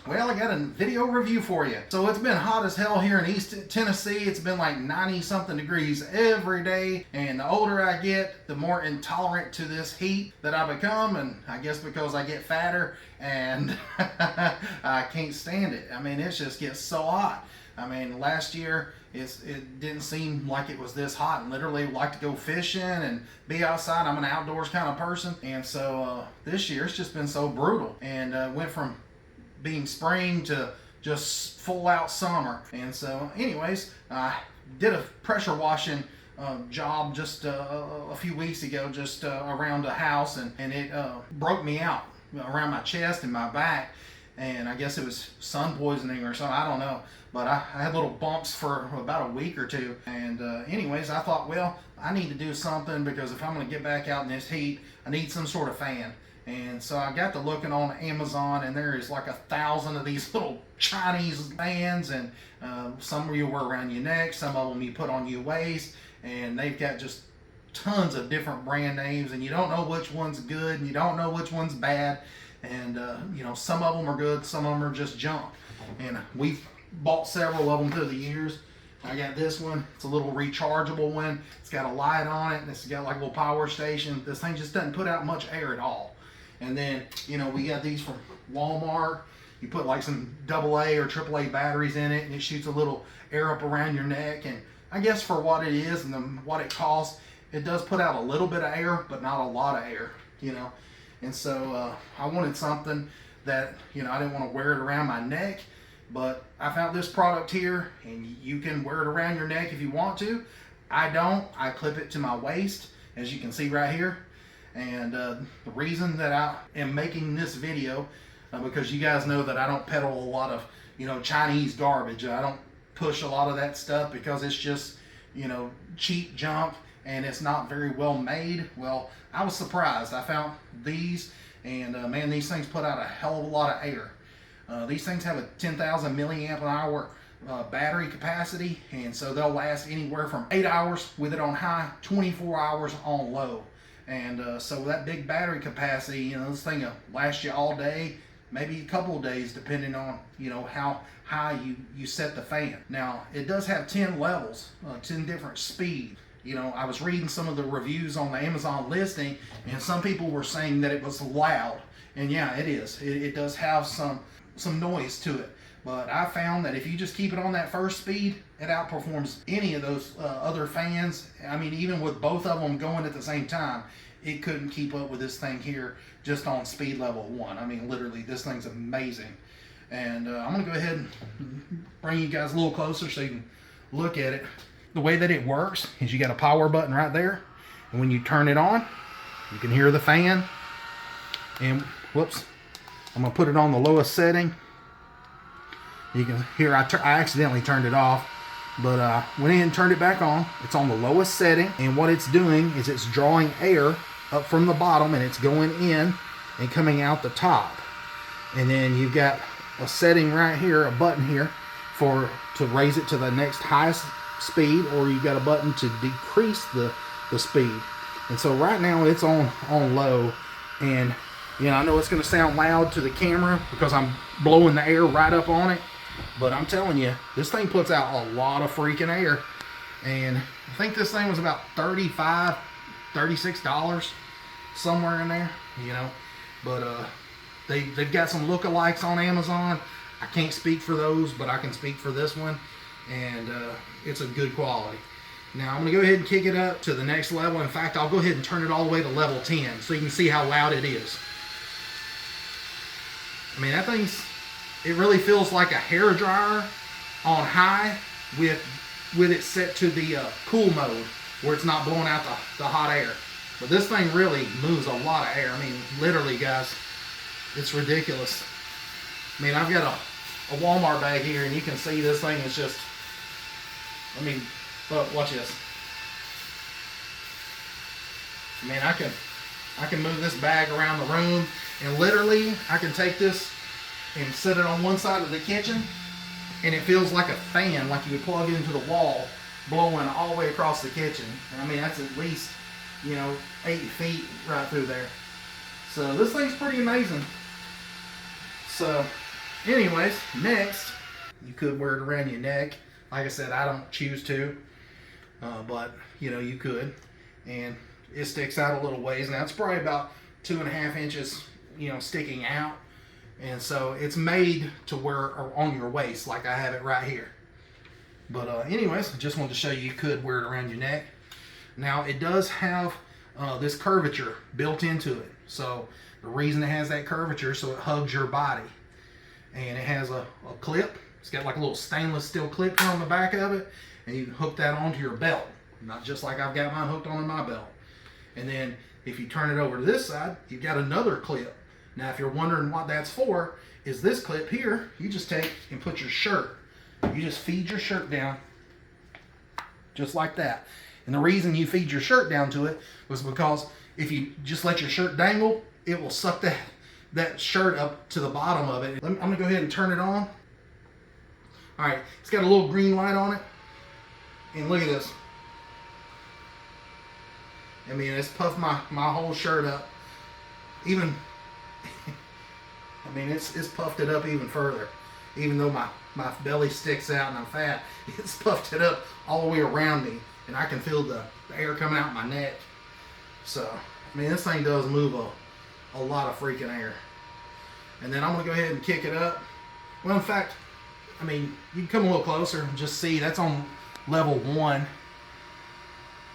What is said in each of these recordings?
Well, I got a video review for you. So it's been hot as hell here in East Tennessee. It's been like 90 something degrees every day. And the older I get, the more intolerant to this heat that I become. And I guess because I get fatter and I can't stand it. I mean, it just gets so hot. I mean, last year it didn't seem like it was this hot, and literally like to go fishing and be outside. I'm an outdoors kind of person, and so this year it's just been so brutal, and went from being spring to just full out summer. And so anyways, I did a pressure washing job just a few weeks ago, just around the house, and it broke me out around my chest and my back. And I guess it was sun poisoning or something, I don't know. But I had little bumps for about a week or two. And anyways, I thought, well, I need to do something, because if I'm going to get back out in this heat, I need some sort of fan. And so I got to looking on Amazon, and there is like 1,000 of these little Chinese fans, and some of you wear around your neck, some of them you put on your waist, and they've got just tons of different brand names, and you don't know which one's good and you don't know which one's bad. And you know, some of them are good, some of them are just junk. And we've bought several of them through the years. I got this one. It's a little rechargeable one. It's got a light on it, and it's got like a little power station. This thing just doesn't put out much air at all. And then, you know, we got these from Walmart. You put like some AA or AAA batteries in it, and it shoots a little air up around your neck. And I guess for what it is and what it costs, it does put out a little bit of air, but not a lot of air, you know. And so I wanted something that, you know, I didn't want to wear it around my neck, but I found this product here, and you can wear it around your neck if you want to. I don't. I clip it to my waist, as you can see right here. And the reason that I am making this video, because you guys know that I don't peddle a lot of, you know, Chinese garbage. I don't push a lot of that stuff because it's just, you know, cheap junk, and it's not very well made. Well, I was surprised. I found these, and man, these things put out a hell of a lot of air. These things have a 10,000 milliamp hour battery capacity, and so they'll last anywhere from 8 hours with it on high, 24 hours on low. And so that big battery capacity, you know, this thing will last you all day, maybe a couple of days, depending on, you know, how high you set the fan. Now, it does have 10 levels, 10 different speeds. You know, I was reading some of the reviews on the Amazon listing, and some people were saying that it was loud. And yeah, it is. It does have some noise to it. But I found that if you just keep it on that first speed, it outperforms any of those other fans. I mean, even with both of them going at the same time, it couldn't keep up with this thing here just on speed level 1. I mean, literally, this thing's amazing. And I'm going to go ahead and bring you guys a little closer so you can look at it. The way that it works is you got a power button right there. And when you turn it on, you can hear the fan. And, whoops, I'm going to put it on the lowest setting. You can hear I accidentally turned it off, but went in and turned it back on. It's on the lowest setting, and what it's doing is it's drawing air up from the bottom, and it's going in and coming out the top. And then you've got a setting right here, a button here to raise it to the next highest speed, or you've got a button to decrease the speed. And so right now it's on low, and you know, I know it's going to sound loud to the camera because I'm blowing the air right up on it, but I'm telling you, this thing puts out a lot of freaking air. And I think this thing was about $35, $36, somewhere in there, you know. But they've got some lookalikes on Amazon. I can't speak for those, but I can speak for this one, and it's a good quality. Now I'm going to go ahead and kick it up to the next level. In fact, I'll go ahead and turn it all the way to level 10 so you can see how loud it is. I mean, that it really feels like a hair dryer on high with it set to the cool mode, where it's not blowing out the hot air. But this thing really moves a lot of air. I mean, literally, guys, it's ridiculous. I mean, I've got a Walmart bag here, and you can see this thing is just, I mean, look, watch this. I mean, I can move this bag around the room, and literally I can take this and set it on one side of the kitchen, and it feels like a fan, like you would plug it into the wall, blowing all the way across the kitchen. I mean, that's at least, you know, 8 feet right through there. So this thing's pretty amazing. So Anyways, next, you could wear it around your neck. Like I said, I don't choose to, but you know, you could. And it sticks out a little ways. Now it's probably about 2.5 inches, you know, sticking out. And so it's made to wear on your waist, like I have it right here. But anyways, just wanted to show you could wear it around your neck. Now it does have this curvature built into it. So the reason it has that curvature, so it hugs your body. And it has a clip. It's got like a little stainless steel clip here on the back of it, and you can hook that onto your belt. Not just like I've got mine hooked onto my belt. And then if you turn it over to this side, you've got another clip. Now if you're wondering what that's for, is this clip here, you just take and put your shirt. You just feed your shirt down, just like that. And the reason you feed your shirt down to it was because if you just let your shirt dangle, it will suck that shirt up to the bottom of it. I'm gonna go ahead and turn it on. All right, it's got a little green light on it. And look at this. I mean, it's puffed my whole shirt up. Even, I mean, it's puffed it up even further. Even though my belly sticks out and I'm fat, it's puffed it up all the way around me. And I can feel the air coming out my neck. So, I mean, this thing does move a lot of freaking air. And then I'm gonna go ahead and kick it up. Well, in fact, I mean, you can come a little closer and just see that's on level 1.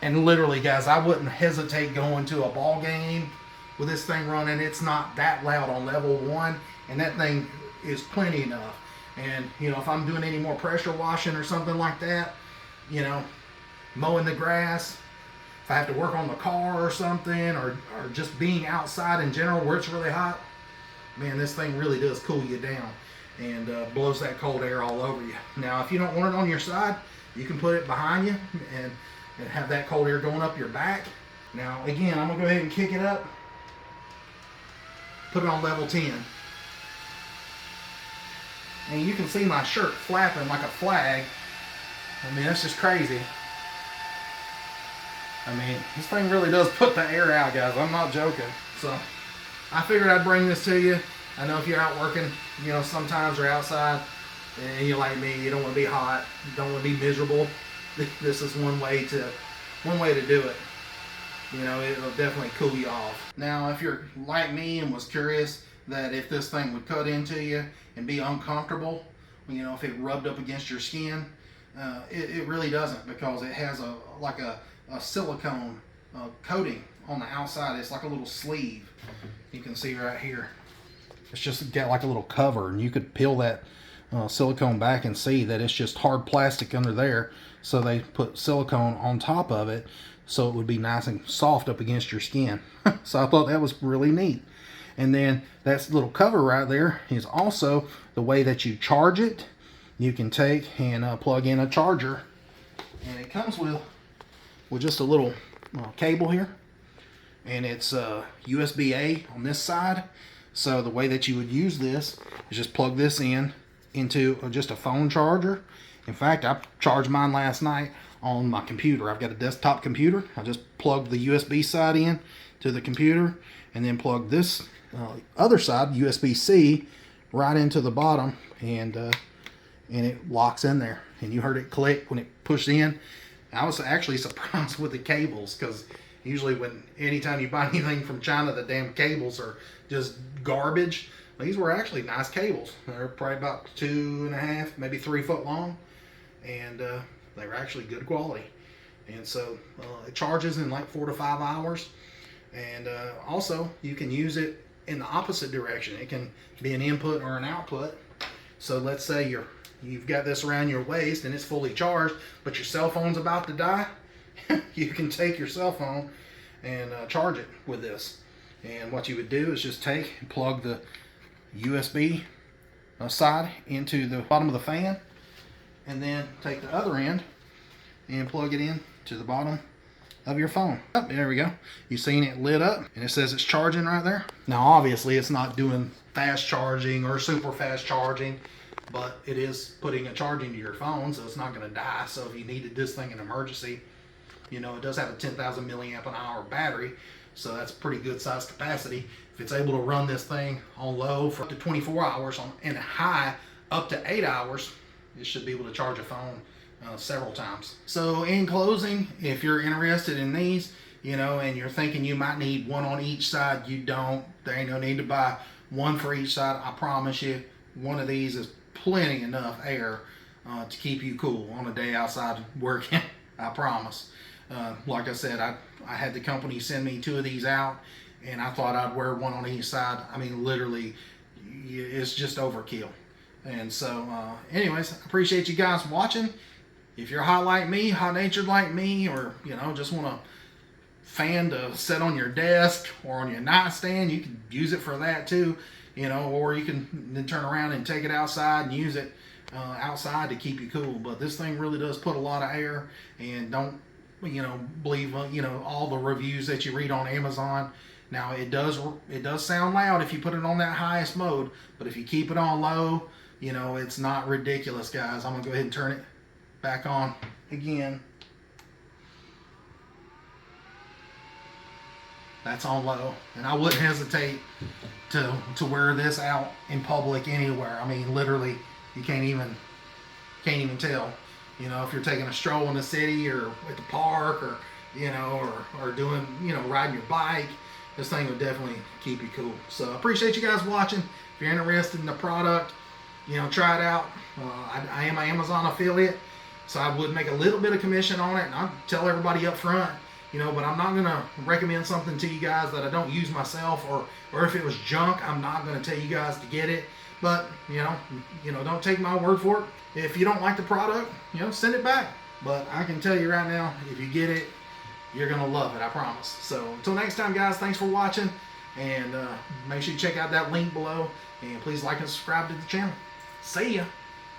And literally, guys, I wouldn't hesitate going to a ball game with this thing running. It's not that loud on level 1, and that thing is plenty enough. And you know, if I'm doing any more pressure washing or something like that, you know, mowing the grass, if I have to work on the car or something, or just being outside in general where it's really hot, man, this thing really does cool you down and blows that cold air all over you. Now, if you don't want it on your side, you can put it behind you and have that cold air going up your back. Now, again, I'm gonna go ahead and kick it up, put it on level 10. And you can see my shirt flapping like a flag. I mean, that's just crazy. I mean, this thing really does put the air out, guys. I'm not joking. So, I figured I'd bring this to you. I know if you're out working, you know, sometimes you're outside and you're like me, you don't want to be hot, you don't want to be miserable. This is one way to do it. You know, it'll definitely cool you off. Now, if you're like me and was curious that if this thing would cut into you and be uncomfortable, you know, if it rubbed up against your skin, it really doesn't, because it has a silicone coating on the outside. It's like a little sleeve. You can see right here. It's just got like a little cover, and you could peel that silicone back and see that it's just hard plastic under there. So they put silicone on top of it so it would be nice and soft up against your skin. So I thought that was really neat. And then that little cover right there is also the way that you charge it. You can take and plug in a charger, and it comes with just a little cable here, and it's USB-A on this side. So the way that you would use this is just plug this into just a phone charger. In fact, I charged mine last night on my computer. I've got a desktop computer. I just plugged the USB side in to the computer, and then plugged this other side, USB-C, right into the bottom, and it locks in there. And you heard it click when it pushed in. I was actually surprised with the cables, because usually anytime you buy anything from China, the damn cables are just garbage. These were actually nice cables. They're probably about 2.5, maybe 3 foot long, and they were actually good quality. And so it charges in like 4 to 5 hours. And also, you can use it in the opposite direction. It can be an input or an output. So let's say you've got this around your waist and it's fully charged, but your cell phone's about to die. You can take your cell phone and charge it with this. And what you would do is just take and plug the USB side into the bottom of the fan, and then take the other end and plug it in to the bottom of your phone. Oh, there we go. You've seen it lit up, and it says it's charging right there. Now obviously it's not doing fast charging or super fast charging, but it is putting a charging to your phone, so it's not going to die. So if you needed this thing in emergency, you know, it does have a 10,000 milliamp an hour battery, So that's a pretty good size capacity. If it's able to run this thing on low for up to 24 hours and high up to 8 hours, it should be able to charge a phone several times. So in closing, if you're interested in these, you know, and you're thinking you might need one on each side, you don't. There ain't no need to buy one for each side. I promise you, one of these is plenty enough air to keep you cool on a day outside working. I promise. Like I said, I had the company send me 2 of these out, and I thought I'd wear one on each side. I mean, literally, it's just overkill. And so, anyways, I appreciate you guys watching. If you're hot like me, hot-natured like me, or, you know, just want a fan to set on your desk or on your nightstand, you can use it for that too, you know, or you can then turn around and take it outside and use it outside to keep you cool. But this thing really does put a lot of air, and don't, you know, believe, you know, all the reviews that you read on Amazon. Now it does sound loud if you put it on that highest mode, but if you keep it on low, you know, it's not ridiculous, guys. I'm gonna go ahead and turn it back on again. That's on low, and I wouldn't hesitate to wear this out in public anywhere. I mean, literally, you can't even tell. You know, if you're taking a stroll in the city or at the park, or, you know, or doing, you know, riding your bike, this thing would definitely keep you cool. So I appreciate you guys watching. If you're interested in the product, you know, try it out. I am an Amazon affiliate, so I would make a little bit of commission on it, and I'll tell everybody up front, you know, but I'm not going to recommend something to you guys that I don't use myself, or if it was junk, I'm not going to tell you guys to get it. But, you know, don't take my word for it. If you don't like the product, you know, send it back. But I can tell you right now, if you get it, you're going to love it, I promise. So until next time, guys, thanks for watching, and make sure you check out that link below, and please like and subscribe to the channel. See ya.